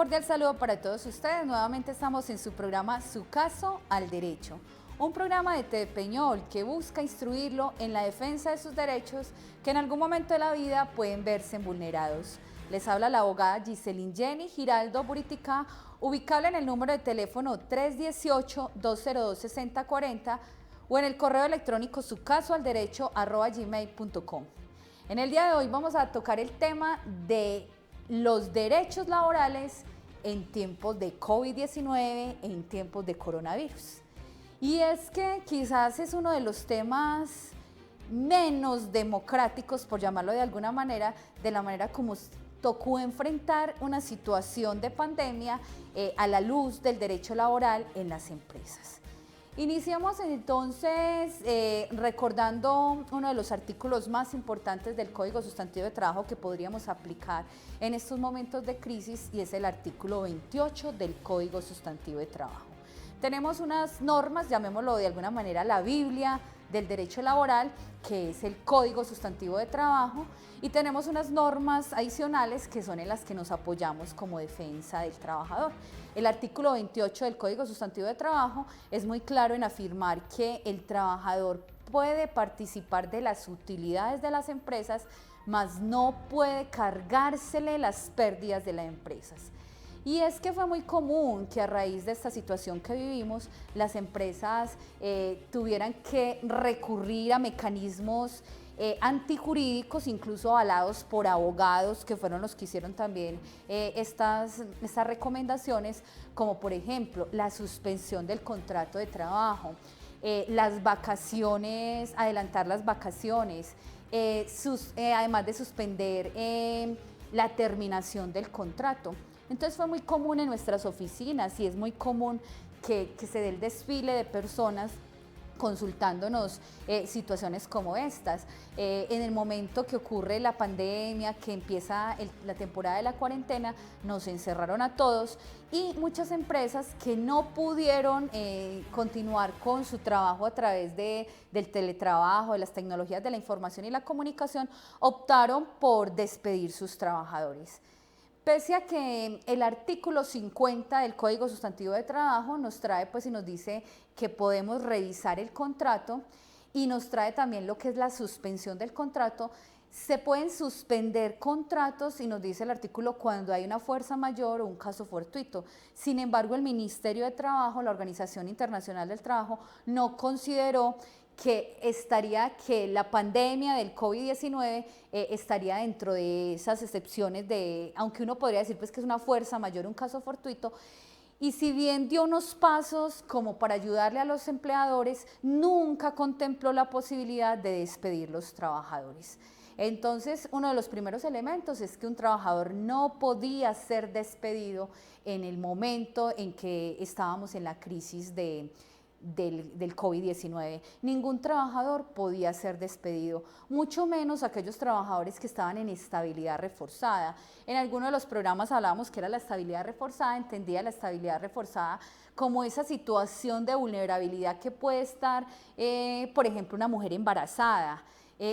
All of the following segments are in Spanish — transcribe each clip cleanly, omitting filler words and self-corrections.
cordial saludo para todos ustedes. Nuevamente estamos en su programa Su Caso al Derecho, un programa de TED Peñol que busca instruirlo en la defensa de sus derechos que en algún momento de la vida pueden verse vulnerados. Les habla la abogada Giselin Jenny Giraldo Buritica, ubicable en el número de teléfono 318-202-6040 o en el correo electrónico sucasoalderecho@gmail.com. En el día de hoy vamos a tocar el tema de los derechos laborales en tiempos de COVID-19, en tiempos de coronavirus. Y es que quizás es uno de los temas menos democráticos, por llamarlo de alguna manera, de la manera como tocó enfrentar una situación de pandemia a la luz del derecho laboral en las empresas. Iniciamos entonces recordando uno de los artículos más importantes del Código Sustantivo de Trabajo que podríamos aplicar en estos momentos de crisis, y es el artículo 28 del Código Sustantivo de Trabajo. Tenemos unas normas, llamémoslo de alguna manera la Biblia del derecho laboral, que es el Código Sustantivo de Trabajo, y tenemos unas normas adicionales que son en las que nos apoyamos como defensa del trabajador. El artículo 28 del Código Sustantivo de Trabajo es muy claro en afirmar que el trabajador puede participar de las utilidades de las empresas, mas no puede cargársele las pérdidas de las empresas. Y es que fue muy común que a raíz de esta situación que vivimos, las empresas tuvieran que recurrir a mecanismos antijurídicos, incluso avalados por abogados, que fueron los que hicieron también estas recomendaciones, como por ejemplo la suspensión del contrato de trabajo, las vacaciones, adelantar las vacaciones, además de suspender la terminación del contrato. Entonces fue muy común en nuestras oficinas, y es muy común que se dé el desfile de personas consultándonos situaciones como estas. En el momento que ocurre la pandemia, que empieza la temporada de la cuarentena, nos encerraron a todos, y muchas empresas que no pudieron continuar con su trabajo a través del teletrabajo, de las tecnologías de la información y la comunicación, optaron por despedir sus trabajadores. Pese a que el artículo 50 del Código Sustantivo de Trabajo nos trae y nos dice que podemos revisar el contrato, y nos trae también lo que es la suspensión del contrato. Se pueden suspender contratos, y nos dice el artículo, cuando hay una fuerza mayor o un caso fortuito. Sin embargo, el Ministerio de Trabajo, la Organización Internacional del Trabajo, no consideró que la pandemia del COVID-19 estaría dentro de esas excepciones, aunque uno podría decir que es una fuerza mayor, un caso fortuito. Y si bien dio unos pasos como para ayudarle a los empleadores, nunca contempló la posibilidad de despedir los trabajadores. Entonces, uno de los primeros elementos es que un trabajador no podía ser despedido en el momento en que estábamos en la crisis del COVID-19. Ningún trabajador podía ser despedido, mucho menos aquellos trabajadores que estaban en estabilidad reforzada. En alguno de los programas hablábamos que era la estabilidad reforzada, entendía la estabilidad reforzada como esa situación de vulnerabilidad que puede estar, por ejemplo, una mujer embarazada,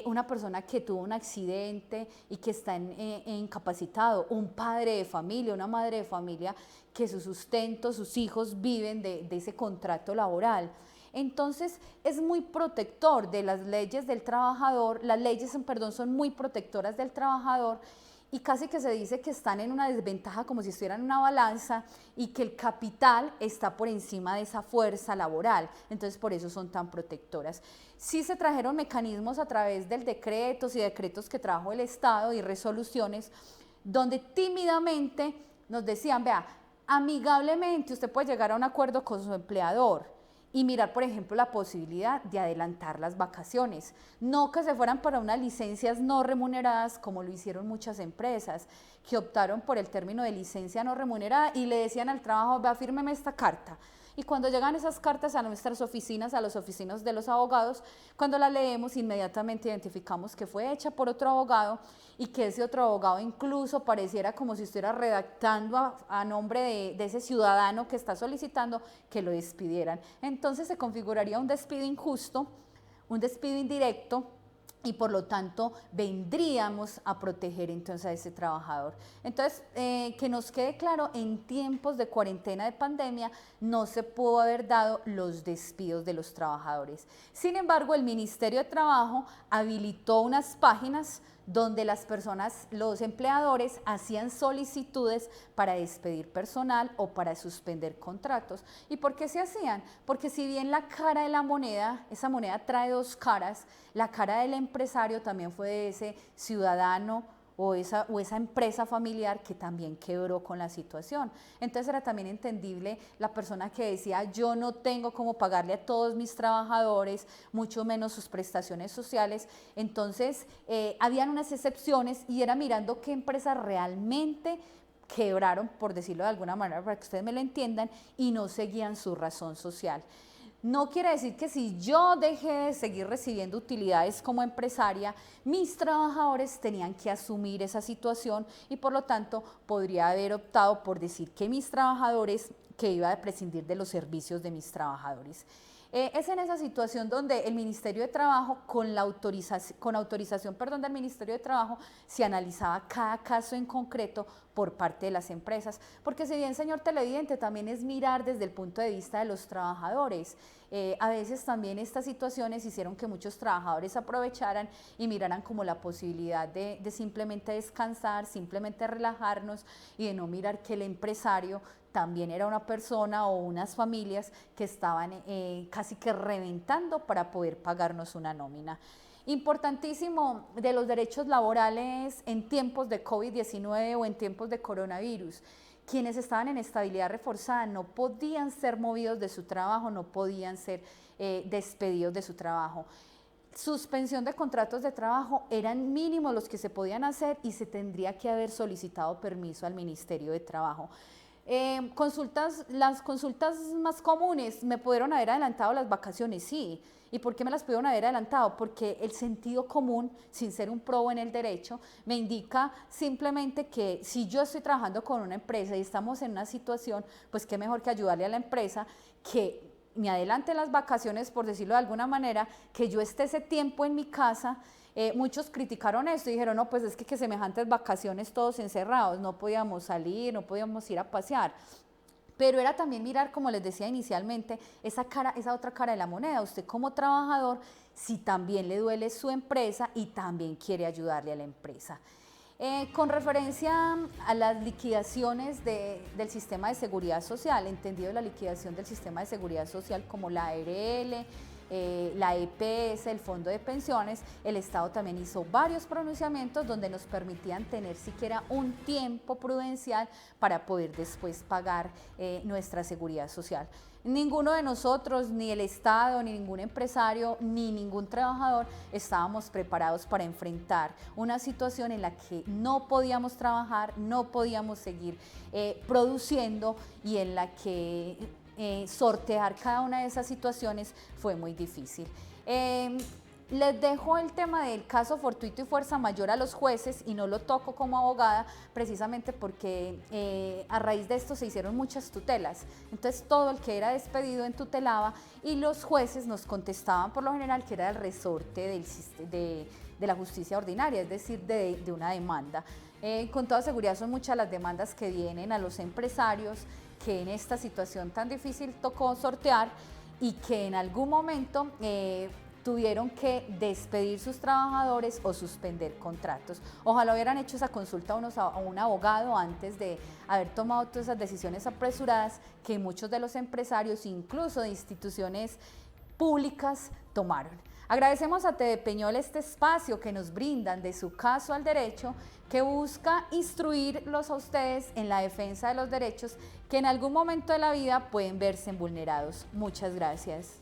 una persona que tuvo un accidente y que está incapacitado, un padre de familia, una madre de familia que su sustento, sus hijos viven de ese contrato laboral. Entonces es muy protector de las leyes del trabajador, las leyes son muy protectoras del trabajador, y casi que se dice que están en una desventaja, como si estuvieran en una balanza, y que el capital está por encima de esa fuerza laboral. Entonces por eso son tan protectoras. Sí se trajeron mecanismos a través de decretos que trajo el Estado, y resoluciones donde tímidamente nos decían, vea, amigablemente usted puede llegar a un acuerdo con su empleador y mirar, por ejemplo, la posibilidad de adelantar las vacaciones, no que se fueran para unas licencias no remuneradas, como lo hicieron muchas empresas, que optaron por el término de licencia no remunerada y le decían al trabajo, vea, fírmeme esta carta. Y cuando llegan esas cartas a nuestras oficinas, a las oficinas de los abogados, cuando las leemos, inmediatamente identificamos que fue hecha por otro abogado, y que ese otro abogado incluso pareciera como si estuviera redactando a nombre de ese ciudadano que está solicitando que lo despidieran. Entonces se configuraría un despido injusto, un despido indirecto, y por lo tanto vendríamos a proteger entonces a ese trabajador. Entonces, que nos quede claro, en tiempos de cuarentena de pandemia no se pudo haber dado los despidos de los trabajadores. Sin embargo, el Ministerio de Trabajo habilitó unas páginas donde las personas, los empleadores, hacían solicitudes para despedir personal o para suspender contratos. ¿Y por qué se hacían? Porque si bien la cara de la moneda, esa moneda trae dos caras, la cara del empresario también fue de ese ciudadano o esa empresa familiar que también quebró con la situación. Entonces era también entendible la persona que decía, yo no tengo cómo pagarle a todos mis trabajadores, mucho menos sus prestaciones sociales. Entonces habían unas excepciones y era mirando qué empresas realmente quebraron, por decirlo de alguna manera, para que ustedes me lo entiendan, y no seguían su razón social. No quiere decir que si yo dejé de seguir recibiendo utilidades como empresaria, mis trabajadores tenían que asumir esa situación y por lo tanto podría haber optado por decir que mis trabajadores, que iba a prescindir de los servicios de mis trabajadores. Es en esa situación donde el Ministerio de Trabajo, con autorización del Ministerio de Trabajo, se analizaba cada caso en concreto por parte de las empresas. Porque si bien, señor televidente, también es mirar desde el punto de vista de los trabajadores. A veces también estas situaciones hicieron que muchos trabajadores aprovecharan y miraran como la posibilidad de simplemente descansar, simplemente relajarnos y de no mirar que el empresario también era una persona o unas familias que estaban casi que reventando para poder pagarnos una nómina. Importantísimo de los derechos laborales en tiempos de COVID-19 o en tiempos de coronavirus. Quienes estaban en estabilidad reforzada no podían ser movidos de su trabajo, no podían ser despedidos de su trabajo. Suspensión de contratos de trabajo eran mínimos los que se podían hacer y se tendría que haber solicitado permiso al Ministerio de Trabajo. Las consultas más comunes, ¿me pudieron haber adelantado las vacaciones? Sí. ¿Y por qué me las pudieron haber adelantado? Porque el sentido común, sin ser un probo en el derecho, me indica simplemente que si yo estoy trabajando con una empresa y estamos en una situación, pues qué mejor que ayudarle a la empresa que me adelante las vacaciones, por decirlo de alguna manera, que yo esté ese tiempo en mi casa. Muchos criticaron esto y dijeron, no, pues es que semejantes vacaciones todos encerrados, no podíamos salir, no podíamos ir a pasear. Pero era también mirar, como les decía inicialmente, esa otra cara de la moneda. Usted como trabajador, si también le duele su empresa y también quiere ayudarle a la empresa. Con referencia a las liquidaciones del sistema de seguridad social, entendido la liquidación del sistema de seguridad social como la ARL, la EPS, el Fondo de Pensiones, el Estado también hizo varios pronunciamientos donde nos permitían tener siquiera un tiempo prudencial para poder después pagar nuestra seguridad social. Ninguno de nosotros, ni el Estado, ni ningún empresario, ni ningún trabajador estábamos preparados para enfrentar una situación en la que no podíamos trabajar, no podíamos seguir produciendo y en la que sortear cada una de esas situaciones fue muy difícil. Les dejo el tema del caso fortuito y fuerza mayor a los jueces y no lo toco como abogada precisamente porque a raíz de esto se hicieron muchas tutelas. Entonces todo el que era despedido entutelaba y los jueces nos contestaban por lo general que era el resorte de la justicia ordinaria, es decir, de una demanda. Con toda seguridad son muchas las demandas que vienen a los empresarios que en esta situación tan difícil tocó sortear y que en algún momento tuvieron que despedir sus trabajadores o suspender contratos. Ojalá hubieran hecho esa consulta a un abogado antes de haber tomado todas esas decisiones apresuradas que muchos de los empresarios, incluso de instituciones públicas, tomaron. Agradecemos a TV Peñol este espacio que nos brindan de su caso al derecho, que busca instruirlos a ustedes en la defensa de los derechos que en algún momento de la vida pueden verse vulnerados. Muchas gracias.